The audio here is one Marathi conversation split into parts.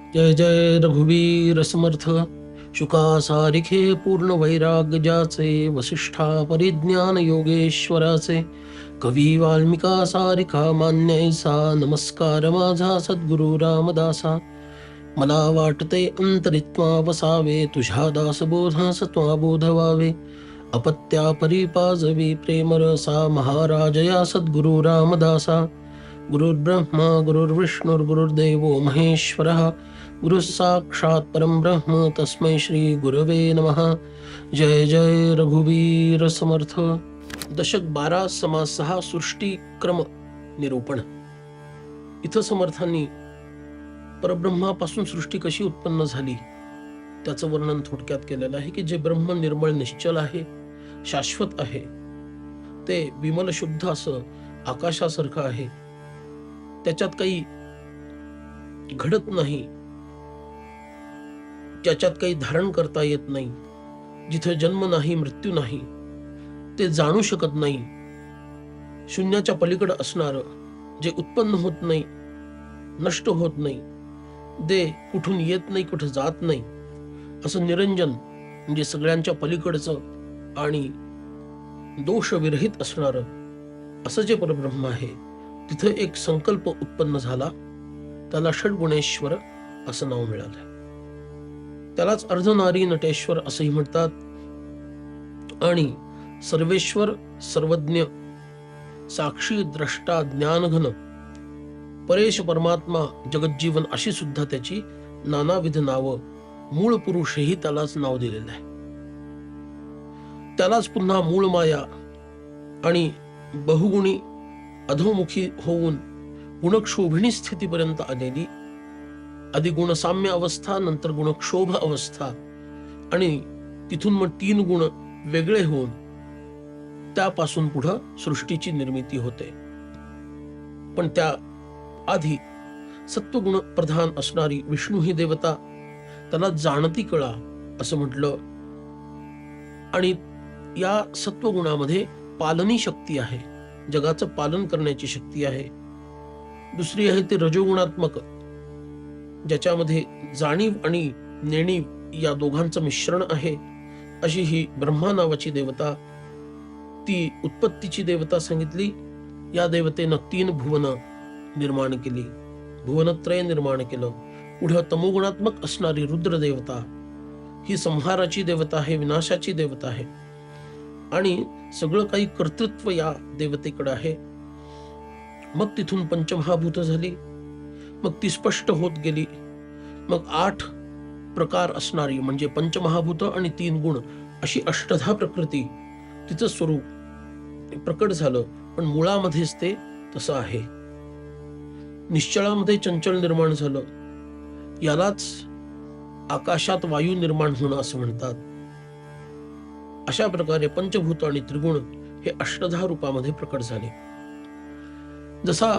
जय जय रघुवीर समर्थ. शुका सारिखे पूर्ण वैराग्य ज्याचे, वसिष्ठा परिज्ञान योगेश्वराचे. कवी वाल्मिका सारिखा मान्यैसा, नमस्कार माझा सद्गुरु रामदासा. मला वाटते अंतरित्वा वसावे, तुझ्या दासबोधास त्वा बोध व्हावे. अपत्या परिपाजवी प्रेमरसा, महाराज या सद्गुरु रामदासा. गुरुर्ब्रह्मा गुरुर्विष्णुर्गुरुर्देवो महेश्वरः. गुरु साक्षात् परम ब्रह्म तस्मै श्री गुरवे नमः. जय जय रघुवीर समर्थ. दशक 12 समास 6 सृष्टीक्रम निरूपण. इथं समर्थांनी परब्रह्मापासून सृष्टी कशी उत्पन्न झाली त्याचं वर्णन थोडक्यात केलेलं आहे की जे ब्रह्म निर्मळ निश्चल आहे, शाश्वत आहे, ते विमल शुद्ध असं आकाशासारखं आहे. त्याच्यात काही घडत नाही, ज्याच्यात काही धारण करता येत नाही, जिथे जन्म नाही, मृत्यू नाही, ते जाणू शकत नाही. शून्याच्या पलीकडे असणारं, जे उत्पन्न होत नाही, नष्ट होत नाही, जे कुठून येत नाही, कुठं जात नाही, असं निरंजन म्हणजे सगळ्यांच्या पलीकडचं आणि दोषविरहित असणारं असं जे परब्रह्म आहे, तिथं एक संकल्प उत्पन्न झाला, त्याला षड्गुणेश्वर असं नाव मिळालं. त्यालाच अर्धनारी नटेश्वर असंही म्हणतात. आणि सर्वेश्वर, सर्वज्ञ, साक्षी, द्रष्टा, ज्ञानघन, परेश, परमात्मा, जगज्जीवन अशी सुद्धा त्याची नानाविध नावं, मूळ पुरुष हेही त्यालाच नाव दिलेलं आहे. त्यालाच पुन्हा मूळ माया आणि बहुगुणी अधोमुखी होऊन गुणक्षोभिणी स्थितीपर्यंत आलेली आधी गुणसाम्य अवस्था, नंतर गुणक्षोभ अवस्था, आणि तिथून मग 3 गुण वेगळे होऊन त्यापासून पुढं सृष्टीची निर्मिती होते. पण त्या आधी सत्वगुण प्रधान असणारी विष्णू ही देवता, त्याला जाणती कळा असं म्हटलं. आणि या सत्वगुणामध्ये पालनी शक्ती आहे, जगाचं पालन करण्याची शक्ती आहे. दुसरी आहे ते रजोगुणात्मक, ज्याच्यामध्ये जाणीव आणि नेणीव या दोघांचं मिश्रण आहे. अशी ही ब्रह्मा नावाची देवता, ती उत्पत्तीची देवता सांगितली. या देवतेनं 3 भुवन निर्माण केली, भुवनत्रय निर्माण केलं. पुढं तमोगुणात्मक असणारी रुद्र देवता, ही संहाराची देवता आहे, विनाशाची देवता आहे, आणि सगळं काही कर्तृत्व या देवतेकडे आहे. मग तिथून पंचमहाभूत झाली, मग ती स्पष्ट होत गेली. मग 8 प्रकार असणारी म्हणजे पंचमहाभूत आणि 3 गुण अशी अष्टधा प्रकृती, तिचं स्वरूप प्रकट झालं. पण मुळामध्येच ते तसं आहे. निश्चळामध्ये चंचल निर्माण झालं, यालाच आकाशात वायू निर्माण होणं असं म्हणतात. अशा प्रकारे पंचभूत आणि त्रिगुण हे अष्टधा रूपामध्ये प्रकट झाले. जसा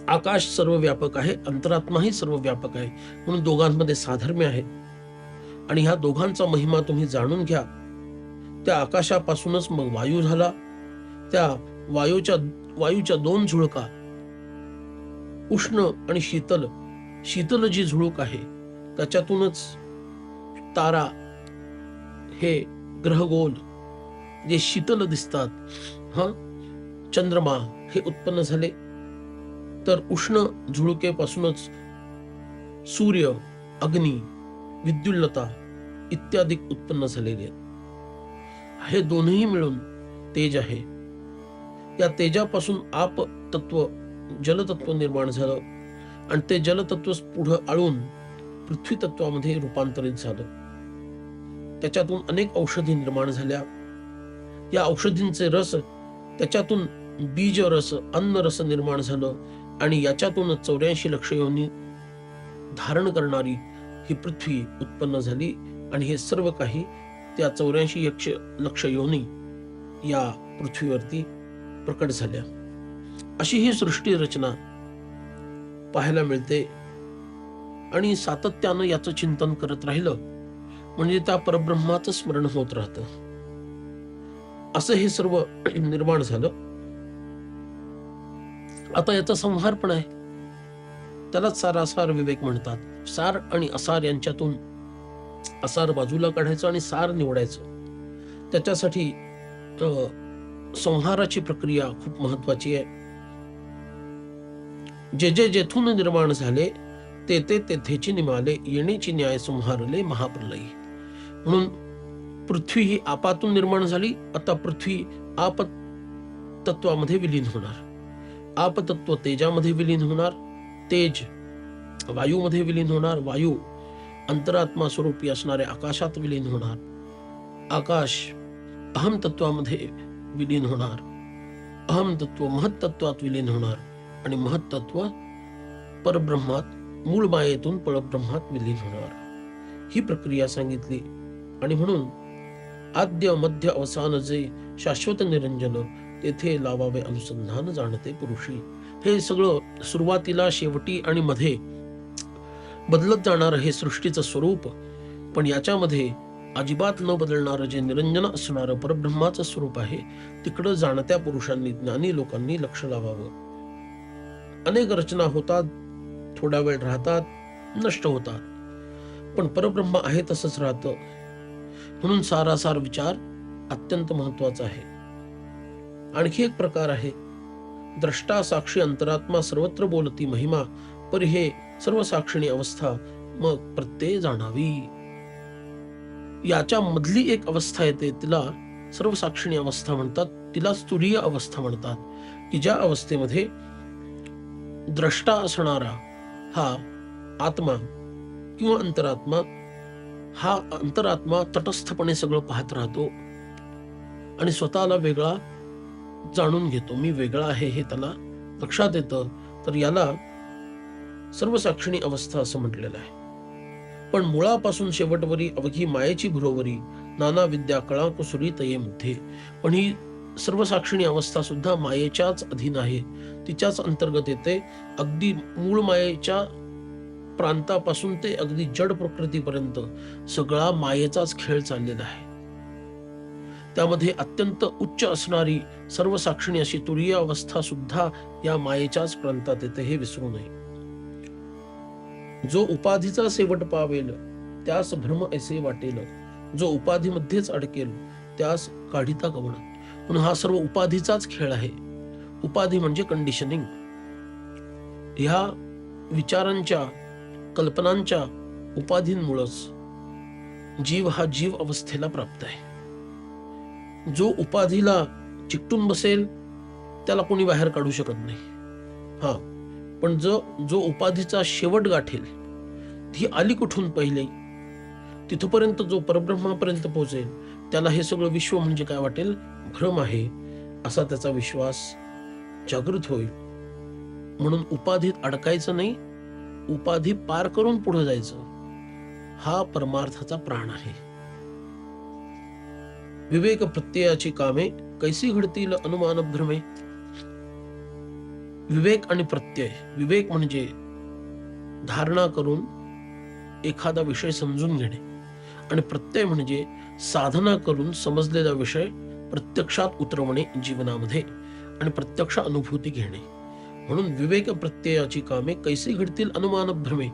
आकाश सर्व व्यापक आहे, अंतरात्माही सर्व व्यापक आहे, म्हणून दोघांमध्ये साधर्म्य आहे. आणि ह्या दोघांचा महिमा तुम्ही जाणून घ्या. त्या आकाशापासूनच मग वायू झाला. त्या वायूच्या 2 झुळका, उष्ण आणि शीतल. शीतल जी झुळूक आहे त्याच्यातूनच तारा, हे ग्रहगोल जे शीतल दिसतात, चंद्रमा, हे उत्पन्न झाले. तर उष्ण झुळुकेपासूनच सूर्य, अग्नी, विद्युल्लता इत्यादी उत्पन्न झालेले आहेत. हे दोन्ही मिळून तेज आहे. या तेजापासून आप तत्व, जलतत्व निर्माण झालं, आणि ते जलतत्व पुढं आळून पृथ्वी तत्वामध्ये रूपांतरित झालं. त्याच्यातून अनेक औषधी निर्माण झाल्या. या औषधींचे रस, त्याच्यातून बीज रस, अन्न रस निर्माण झालं, आणि याच्यातून 84 लक्ष योनी धारण करणारी ही पृथ्वी उत्पन्न झाली. आणि हे सर्व काही त्या 84 लक्ष योनी या पृथ्वीवरती प्रकट झाल्या. अशी ही सृष्टी रचना पाहायला मिळते. आणि सातत्यानं याचं चिंतन करत राहिलं म्हणजे त्या परब्रह्माचं स्मरण होत राहतं. असं हे सर्व निर्माण झालं. आता याचा संहार पण आहे. त्यालाच सारासार विवेक म्हणतात. सार आणि असार यांच्यातून असार बाजूला काढायचं आणि सार निवडायचं. त्याच्यासाठी संहाराची प्रक्रिया खूप महत्वाची आहे. जे जे जेथून निर्माण झाले ते ते तेथेची निमाले, येणेची न्याय संहारले महाप्रलयी. म्हणून पृथ्वी ही आपातून निर्माण झाली. आता पृथ्वी आप तत्वामध्ये विलीन होणार. आप तत्व तेजामध्ये विलीन होणार. तेज वायूमध्ये विलीन होणार. वायू अंतरात्मा स्वरूपी असणाऱ्या आकाशात विलीन होणार. आकाश अहम तत्वामध्ये विलीन होणार. अहम तत्व महत्तत्वात विलीन होणार आणि महत्तत्व परब्रह्मात, मूळ मायेतून परब्रह्मात विलीन होणार. ही प्रक्रिया सांगितली. आणि म्हणून आद्य मध्य अवसान जे शाश्वत निरंजन, तेथे लावावे अनुसंधान जाणते पुरुषी. हे सगळं सुरुवातीला, शेवटी आणि मध्ये बदलत जाणारं हे सृष्टीचं स्वरूप, पण याच्यामध्ये अजिबात न बदलणारं जे निरंजन असणारं परब्रह्माचं स्वरूप आहे, तिकडं जाणत्या पुरुषांनी, ज्ञानी लोकांनी लक्ष लावावं. अनेक रचना होतात, थोडा वेळ राहतात, नष्ट होतात, पण परब्रह्म आहे तसंच राहतं. म्हणून सारासार विचार अत्यंत महत्वाचा आहे. आणखी एक प्रकार आहे, द्रष्टा साक्षी अंतरात्मा सर्वत्र बोलती महिमा, पर हे सर्व साक्षिणी अवस्था मग प्रत्यय जाणावी. याच्या मधली एक अवस्था येते, तिला सर्व साक्षिणी अवस्था म्हणतात. तिलाच तुरीय अवस्था म्हणतात, की ज्या अवस्थेमध्ये द्रष्टा असणारा हा आत्मा किंवा अंतरात्मा, हा अंतरात्मा तटस्थपणे सगळं पाहत राहतो आणि स्वतःला वेगळा जाणून घेतो. मी वेगळा आहे हे त्याला लक्षात येतं. तर याला सर्व साक्षिणी अवस्था असं म्हटलेलं आहे. पण मुळापासून शेवटवरी अवघी मायेची भुरोवरी, नाना विद्या कळा कुसुरी तये मध्ये. पण ही सर्व साक्षिणी अवस्था सुद्धा मायेच्याच अधीन आहे, तिच्याच अंतर्गत येते. अगदी मूळ मायेच्या प्रांतापासून ते अगदी जड प्रकृतीपर्यंत सगळा मायेचाच खेळ चाललेला आहे. त्यामध्ये अत्यंत उच्च असणारी सर्व साक्षिणी अशी तुरीय अवस्था सुद्धा या मायेच्याच प्रांतात येते, हे विसरू नये. जो उपाधीचा शेवट पावेल त्यास भ्रम ऐसे वाटेल, जो उपाधीमध्येच अडकेल त्यास काढिता गमन. म्हणून हा सर्व उपाधीचाच खेळ आहे. उपाधी म्हणजे कंडिशनिंग. ह्या विचारांच्या, कल्पनांच्या उपाधींमुळेच जीव हा जीव अवस्थेला प्राप्त आहे. जो उपाधीला चिकटून बसेल त्याला कोणी बाहेर काढू शकत नाही. हा, पण जो उपाधीचा शेवट गाठेल, ती आली कुठून पहिले, तिथपर्यंत जो परब्रह्मापर्यंत पोहोचेल, त्याला हे सगळं विश्व म्हणजे काय वाटेल, भ्रम आहे असा त्याचा विश्वास जागृत होईल. म्हणून उपाधीत अडकायचं नाही, उपाधी पार करून पुढे जायचं. हा परमार्थाचा प्राण आहे. विवेक प्रत्ययाची कामे कैसी घडतील अनुमान भ्रमे. विवेक आणि प्रत्यय. विवेक म्हणजे धारणा करून एखादा विषय समजून घेणे, आणि प्रत्यय म्हणजे साधना करून समजलेला विषय प्रत्यक्षात उतरवणे जीवनामध्ये आणि प्रत्यक्ष अनुभूती घेणे. म्हणून विवेक प्रत्ययाची कामे कैसे घडतील अनुमान भ्रमे.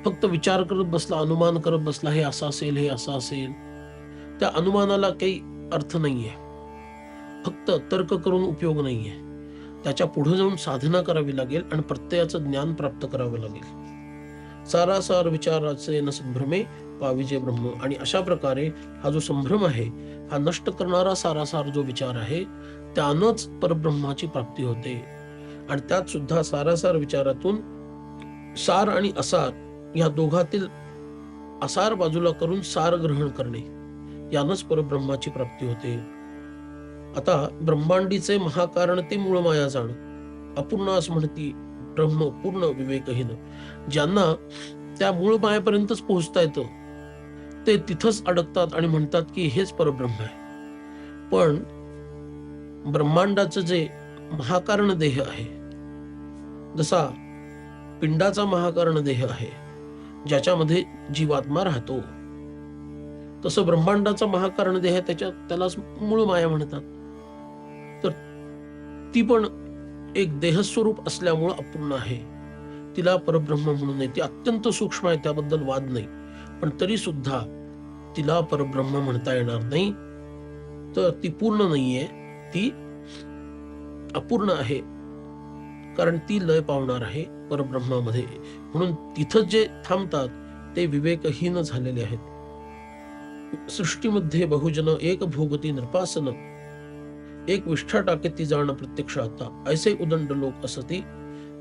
फक्त विचार करत बसला, अनुमान करत बसला, हे असं असेल, हे असं असेल, त्या अनुमानाला काही अर्थ नाहीये. फक्त तर्क करून उपयोग नाहीये. त्याच्या पुढे जाऊन साधना करावी लागेल आणि प्रत्ययाचं ज्ञान प्राप्त करावं लागेल. सारासार विचाराचे न संभ्रमे पाविजे ब्रह्म. आणि अशा प्रकारे हा जो संभ्रम आहे, हा नष्ट करणारा सारासार जो विचार आहे, त्यानंच परब्रह्माची प्राप्ती होते. आणि त्यात सुद्धा सारासार विचारातून सार आणि असार या दोघातील असार बाजूला करून सार ग्रहण करणे, यानंच परब्रह्माची प्राप्ती होते. आता ब्रह्मांडीचे महाकारण ते मूळ माया जाण, अपूर्णास म्हणती ब्रह्म पूर्ण विवेकहीन. ज्यांना त्या मूळ मायापर्यंतच पोहोचता येतं, ते तिथंच अडकतात आणि म्हणतात की हेच परब्रह्म आहे. पण ब्रह्मांडाचं जे महाकारण देह आहे, जसा पिंडाचा महाकारण देह आहे ज्याच्यामध्ये जीवात्मा राहतो, तसं ब्रह्मांडाचा महाकारण देह त्यालाच मूळ माया म्हणतात. तर ती पण एक देहस्वरूप असल्यामुळं अपूर्ण आहे. तिला परब्रह्म म्हणू नये. ती अत्यंत सूक्ष्म आहे, त्याबद्दल वाद नाही, पण तरी सुद्धा तिला परब्रह्म म्हणता येणार नाही. तर ती पूर्ण नाहीये, ती अपूर्ण आहे, कारण ती लय पावणार आहे परब्रह्मामध्ये. म्हणून तिथं जे थांबतात ते विवेकहीन झालेले आहेत. सृष्टीमध्ये बहुजन एक भोगती नृपासन, एक विष्ठा टाके ती जाण प्रत्यक्ष आता. ऐसे उदंड लोक असती,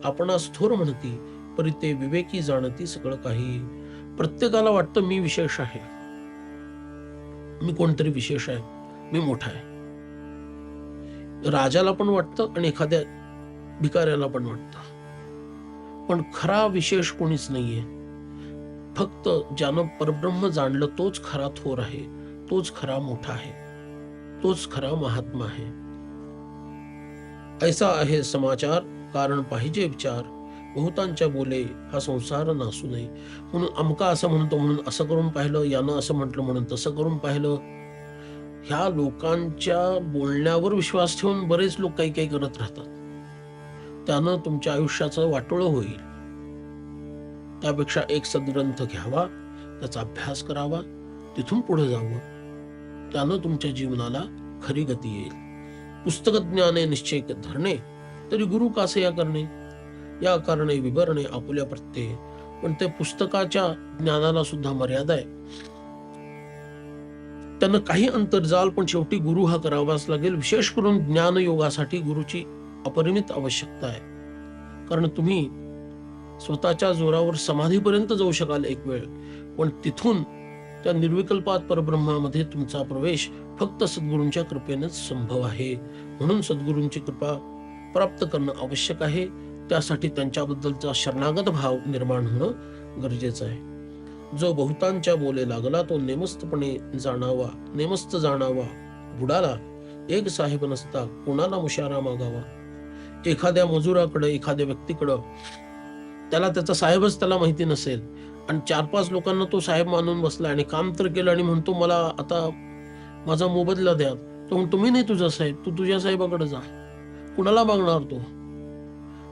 आपणास थोर म्हणती, परी ते विवेकी जाणती सगळं काही. प्रत्येकाला वाटतं मी विशेष आहे, मी कोणतरी विशेष आहे, मी मोठा आहे. राजाला पण वाटतं आणि एखाद्या भिकाऱ्याला पण वाटतं. पण खरा विशेष कोणीच नाहीये. फक्त ज्यानं परब्रह्म जाणलं तोच खरा थोर आहे, तोच खरा मोठा आहे, तोच खरा महात्मा आहे. ऐसा आहे समाचार, कारण पाहिजे विचार. बहुतांच्या बोले हा संसार नासू नये. म्हणून अमका असं म्हणतो म्हणून असं करून पाहिलं, यानं असं म्हटलं म्हणून तसं करून पाहिलं. ह्या लोकांच्या बोलण्यावर विश्वास ठेवून बरेच लोक काही काही करत राहतात. त्यानं तुमच्या आयुष्याचं वाटोळं होईल. त्यापेक्षा एक सद्ग्रंथ घ्यावा, त्याचा अभ्यास करावा, तिथून पुढे जावं. त्यानं तुमच्या जीवनाला खरी गती येईल. पुस्तक ज्ञाने निश्चय धरणे, तरी गुरु कासे या करणे. या कारणे विवरणे आपुल्या प्रत्यय. पण ते पुस्तकाच्या ज्ञानाला सुद्धा मर्यादा आहे. त्यानं काही अंतर जाल, पण शेवटी गुरु हा करावाच लागेल. विशेष करून ज्ञानयोगासाठी गुरुची अपरिमित आवश्यकता आहे. कारण तुम्ही स्वतःच्या जोरावर समाधीपर्यंत जाऊ शकाल एक वेळ, पण तिथून त्या निर्विकल्पात परब्रह्मामध्ये तुमचा प्रवेश फक्त सद्गुरूंच्या कृपेनेच संभव आहे. म्हणून सद्गुरूंची कृपा प्राप्त करणं आवश्यक आहे. त्यासाठी त्यांच्याबद्दलचा शरणागत भाव निर्माण होणं गरजेचं आहे. जो बहुतांच्या बोले लागला, तो नेमस्तपणे जाणावा, नेमस्त जाणावा. बुडाला एक साहेब नसता, कोणाला मुशारा मागावा. एखाद्या मजुराकडे, एखाद्या व्यक्तीकडं त्याला त्याचा साहेबच त्याला माहिती नसेल आणि 4-5 लोकांना तो साहेब मानून बसला आणि काम तर केलं आणि म्हणतो मला आता माझा मोबदला द्या. तो म्हणतो मी नाही तुझा साहेब, तू तुझ्या साहेबाकडे जा. कुणाला मागणार तो?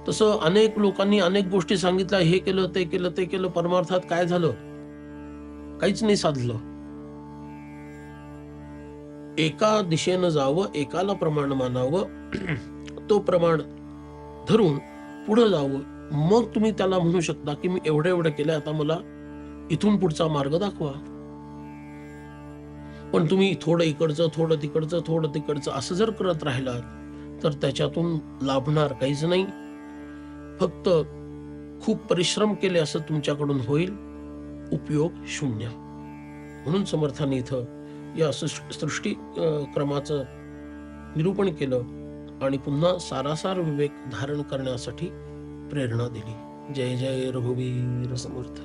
तसं अनेक लोकांनी अनेक गोष्टी सांगितल्या, हे केलं ते केलं ते केलं, परमार्थात काय झालं? काहीच नाही साधलं. एका दिशेनं जावं, एकाला प्रमाण मानावं, तो प्रमाण धरून पुढे जावं. मग तुम्ही त्याला म्हणू शकता की मी एवढं एवढं केलं, आता मला इथून पुढचा मार्ग दाखवा. पण तुम्ही थोडं इकडचं, थोडं तिकडचं, थोडं तिकडचं असं जर करत राहिलात तर त्याच्यातून लाभणार काहीच नाही. फक्त खूप परिश्रम केले असं तुमच्याकडून होईल, उपयोग शून्य. म्हणून समर्थांनी इथं या सृष्टी क्रमाचं निरूपण केलं आणि पुन्हा सारासार विवेक धारण करण्यासाठी प्रेरणा दिली. जय जय रघुवीर समर्थ.